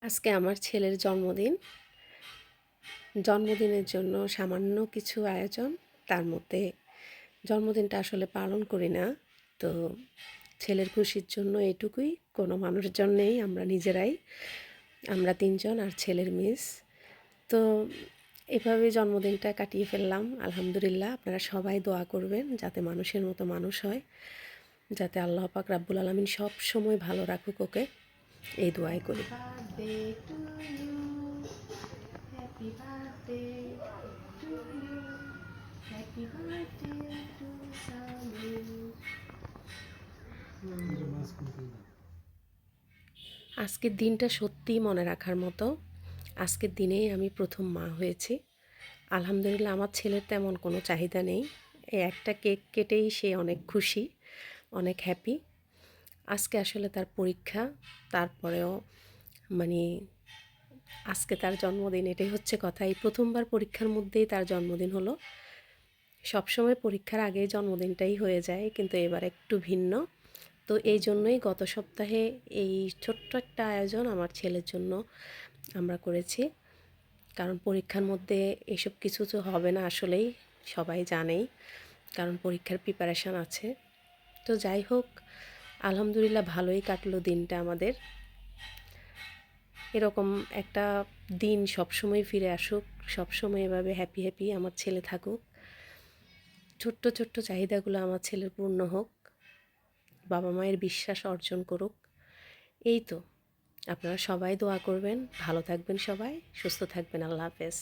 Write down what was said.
আজকে আমার ছেলের জন্মদিন। জন্মদিনের জন্য সামান্য কিছু আয়োজন। তার মধ্যে জন্মদিনটা আসলে পালন করি না। তো ছেলের খুশির জন্য এটুকুই, কোনো মানুষজন নেই, আমরা নিজেরাই। আমরা ৩ জন আর ছেলের মিস। তো এভাবে জন্মদিনটা কাটিয়ে ফেললাম। আলহামদুলিল্লাহ, আপনারা সবাই দোয়া করবেন যাতে মানুষের মতো মানুষ হয়, যাতে আল্লাহ পাক রাব্বুল আলামিন সবসময় ভালো রাখুক ওকে, এই দোয়াই করি। Happy birthday to you. Happy birthday to Samin. আজকের দিনটা সত্যিই মনে রাখার মতো। আজকের দিনেই আমি প্রথম মা হয়েছি। আলহামদুলিল্লাহ, আমার ছেলের তেমন কোনো চাহিদা নেই। এই একটা কেক কেটেই সে অনেক খুশি, অনেক হ্যাপি। আজকে আসলে তার পরীক্ষা, তারপরেও মানে আজকে তার জন্মদিন, এটাই হচ্ছে কথা। এই প্রথমবার পরীক্ষার মধ্যেই তার জন্মদিন হলো। সবসময় পরীক্ষার আগেই জন্মদিনটাই হয়ে যায়, কিন্তু এবার একটু ভিন্ন। তো এই জন্যই গত সপ্তাহে এই ছোট্ট একটা আয়োজন আমার ছেলের জন্য আমরা করেছি। কারণ পরীক্ষার মধ্যে এসব কিছু তো হবে না, আসলেই সবাই জানেই, কারণ পরীক্ষার প্রিপারেশান আছে। তো যাই হোক, আলহামদুলিল্লাহ ভালোই কাটলো দিনটা আমাদের। এরকম একটা দিন সবসময় ফিরে আসুক, সবসময় এভাবে হ্যাপি হ্যাপি আমার ছেলে থাকুক, ছোট্ট ছোট্ট চাহিদাগুলো আমার ছেলের পূর্ণ হোক, বাবা মায়ের বিশ্বাস অর্জন করুক। এই তো, আপনারা সবাই দোয়া করবেন, ভালো থাকবেন, সবাই সুস্থ থাকবেন। আল্লাহ হাফেজ।